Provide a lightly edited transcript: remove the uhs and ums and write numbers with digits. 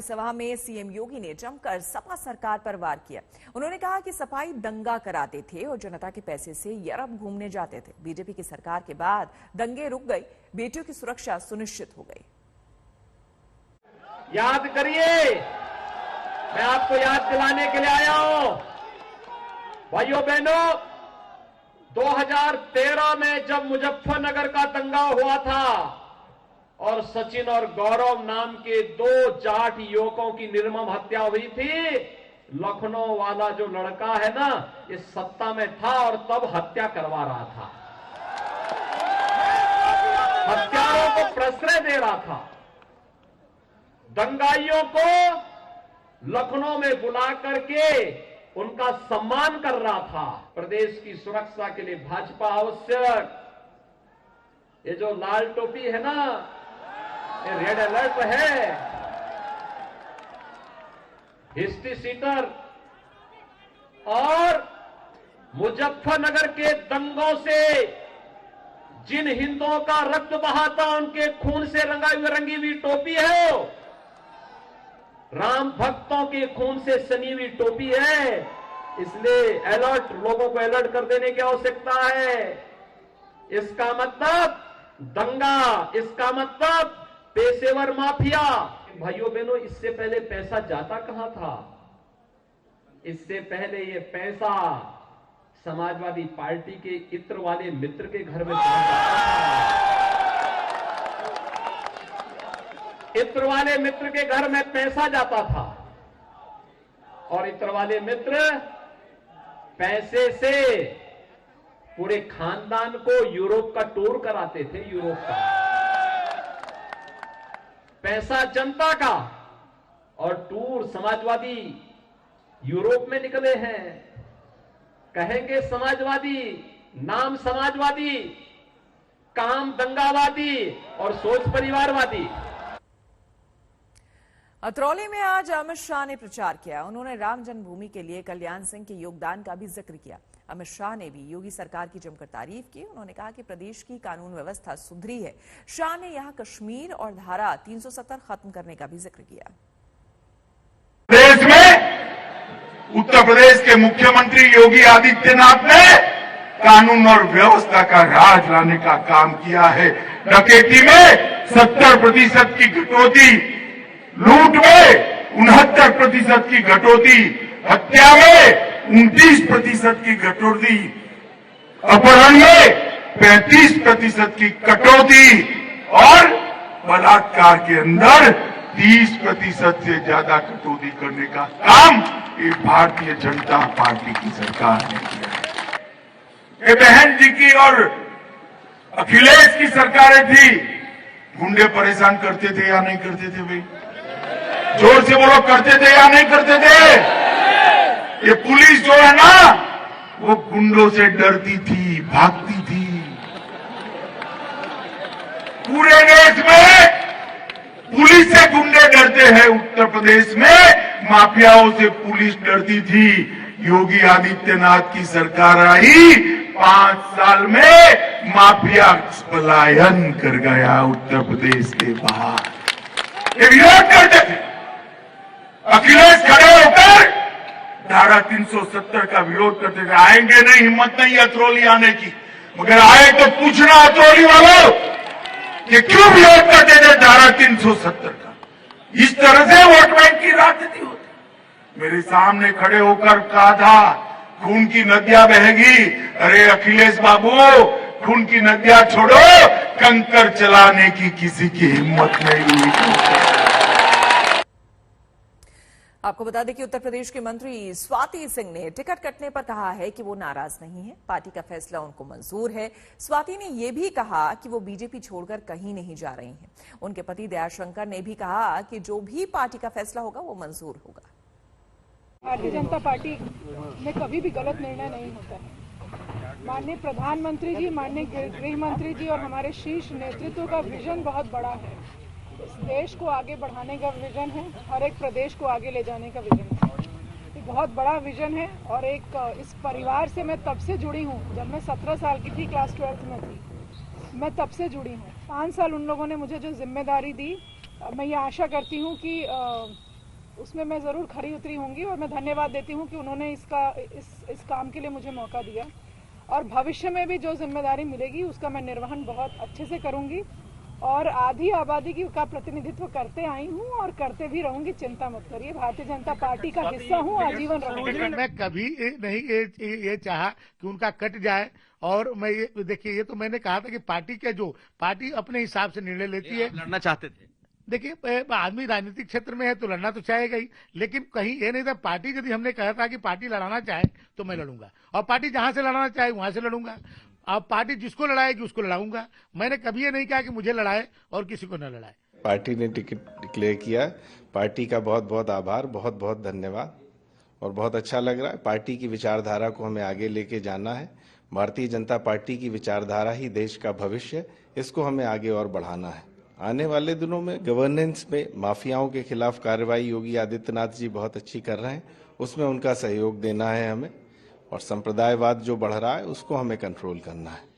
सभा में सीएम योगी ने जमकर सपा सरकार पर वार किया। उन्होंने कहा कि सपाई दंगा कराते थे और जनता के पैसे से यूरोप घूमने जाते थे। बीजेपी की सरकार के बाद दंगे रुक गए, बेटियों की सुरक्षा सुनिश्चित हो गई। याद करिए, मैं आपको याद दिलाने के लिए आया हूं। भाइयों बहनों, 2013 में जब मुजफ्फरनगर का दंगा हुआ था और सचिन और गौरव नाम के दो जाट युवकों की निर्मम हत्या हुई थी, लखनऊ वाला जो लड़का है ना, इस सत्ता में था और तब हत्या करवा रहा था, हत्यारों को प्रश्रय दे रहा था, दंगाइयों को लखनऊ में बुला करके उनका सम्मान कर रहा था। प्रदेश की सुरक्षा के लिए भाजपा आवश्यक। ये जो लाल टोपी है ना, ये रेड अलर्ट है। हिस्ट्री सीटर और मुजफ्फरनगर के दंगों से जिन हिंदुओं का रक्त बहा था, उनके खून से रंगी हुई टोपी है। राम भक्तों के खून से सनी हुई टोपी है। इसलिए अलर्ट, लोगों को अलर्ट कर देने की आवश्यकता है। इसका मतलब दंगा, इसका मतलब पेशेवर माफिया। भाइयों बहनों, इससे पहले पैसा जाता कहां था? इससे पहले ये पैसा समाजवादी पार्टी के इत्र वाले मित्र के घर में जाता था। इत्र वाले मित्र के घर में पैसा जाता था और इत्र वाले मित्र पैसे से पूरे खानदान को यूरोप का टूर कराते थे। यूरोप का पैसा जनता का और टूर समाजवादी यूरोप में निकले हैं। कहेंगे समाजवादी, नाम समाजवादी, काम दंगावादी और सोच परिवारवादी। अतरौली में आज अमित शाह ने प्रचार किया। उन्होंने राम जन्मभूमि के लिए कल्याण सिंह के योगदान का भी जिक्र किया। अमित शाह ने भी योगी सरकार की जमकर तारीफ की। उन्होंने कहा कि प्रदेश की कानून व्यवस्था सुधरी है। शाह ने यहां कश्मीर और धारा 370 खत्म करने का भी जिक्र किया। देश में उत्तर प्रदेश के मुख्यमंत्री योगी आदित्यनाथ ने कानून और व्यवस्था का राज लाने का काम किया है। डकैती में 70% की कटौती, लूट में 69% की कटौती, हत्या में 29% की कटौती, अपहरण में 35% की कटौती और बलात्कार के अंदर 30% से ज्यादा कटौती करने का काम ये भारतीय जनता पार्टी की सरकार ने किया है। ये बहन जी की और अखिलेश की सरकारें थी, गुंडे परेशान करते थे या नहीं करते थे? भाई जोर से बोलो, करते थे या नहीं करते थे? ये पुलिस जो है ना, वो गुंडों से डरती थी, भागती थी। पूरे देश में पुलिस से गुंडे डरते हैं, उत्तर प्रदेश में माफियाओं से पुलिस डरती थी। योगी आदित्यनाथ की सरकार आई, 5 साल में माफिया पलायन कर गया उत्तर प्रदेश के बाहर। ये विरोध करते थे। अखिलेश खड़े होकर धारा 370 का विरोध करते थे। आएंगे नहीं, हिम्मत नहीं अतरौली आने की, मगर आए तो पूछना अतरौली वालों कि क्यों विरोध करते थे धारा 370 का? इस तरह से वोट बैंक की राजनीति होती। मेरे सामने खड़े होकर कहा था खून की नदियां बहेगी। अरे अखिलेश बाबू, खून की नदियां छोड़ो, कंकर चलाने की किसी की हिम्मत नहीं हुई। आपको बता दें कि उत्तर प्रदेश के मंत्री स्वाति सिंह ने टिकट कटने पर कहा है कि वो नाराज नहीं है, पार्टी का फैसला उनको मंजूर है। स्वाति ने यह भी कहा कि वो बीजेपी छोड़कर कहीं नहीं जा रही हैं। उनके पति दयाशंकर ने भी कहा कि जो भी पार्टी का फैसला होगा वो मंजूर होगा। भारतीय जनता पार्टी में कभी भी गलत निर्णय नहीं होता है। माननीय प्रधानमंत्री जी, माननीय गृह मंत्री जी और हमारे शीर्ष नेतृत्व का विजन बहुत बड़ा है। इस देश को आगे बढ़ाने का विजन है, हर एक प्रदेश को आगे ले जाने का विजन है। ये बहुत बड़ा विजन है और एक इस परिवार से मैं तब से जुड़ी हूँ जब मैं 17 साल की थी, क्लास 12th में थी। मैं तब से जुड़ी हूँ। 5 साल उन लोगों ने मुझे जो जिम्मेदारी दी, मैं ये आशा करती हूँ कि उसमें मैं ज़रूर खरी उतरी होंगी और मैं धन्यवाद देती हूँ कि उन्होंने इस काम के लिए मुझे मौका दिया और भविष्य में भी जो जिम्मेदारी मिलेगी उसका मैं निर्वहन बहुत अच्छे से करूँगी और आधी आबादी का प्रतिनिधित्व करते आई हूँ और करते भी रहूंगी। चिंता मत करिए, भारतीय जनता पार्टी का हिस्सा हूँ, आजीवन रहूंगी। मैं कभी नहीं ये चाहा कि उनका कट जाए और मैं ये देखिए, ये तो मैंने कहा था कि पार्टी अपने हिसाब से निर्णय लेती है। लड़ना चाहते थे? देखिए, आदमी राजनीतिक क्षेत्र में है तो लड़ना तो चाहेगा ही, लेकिन कहीं ये नहीं था पार्टी, यदि हमने कहा था कि पार्टी लड़ाना चाहे तो मैं लड़ूंगा और पार्टी जहां से लड़ाना चाहे वहां से लड़ूंगा। अब पार्टी जिसको लड़ाएगी उसको लड़ाऊंगा। मैंने कभी ये नहीं कहा कि मुझे लड़ाए और किसी को न लड़ाए। पार्टी ने टिकट डिक्लेयर किया, पार्टी का बहुत बहुत आभार, बहुत बहुत धन्यवाद और बहुत अच्छा लग रहा है। पार्टी की विचारधारा को हमें आगे लेके जाना है। भारतीय जनता पार्टी की विचारधारा ही देश का भविष्य, इसको हमें आगे और बढ़ाना है। आने वाले दिनों में गवर्नेंस में माफियाओं के खिलाफ कार्रवाई योगी आदित्यनाथ जी बहुत अच्छी कर रहे हैं, उसमें उनका सहयोग देना है हमें और संप्रदायवाद जो बढ़ रहा है उसको हमें कंट्रोल करना है।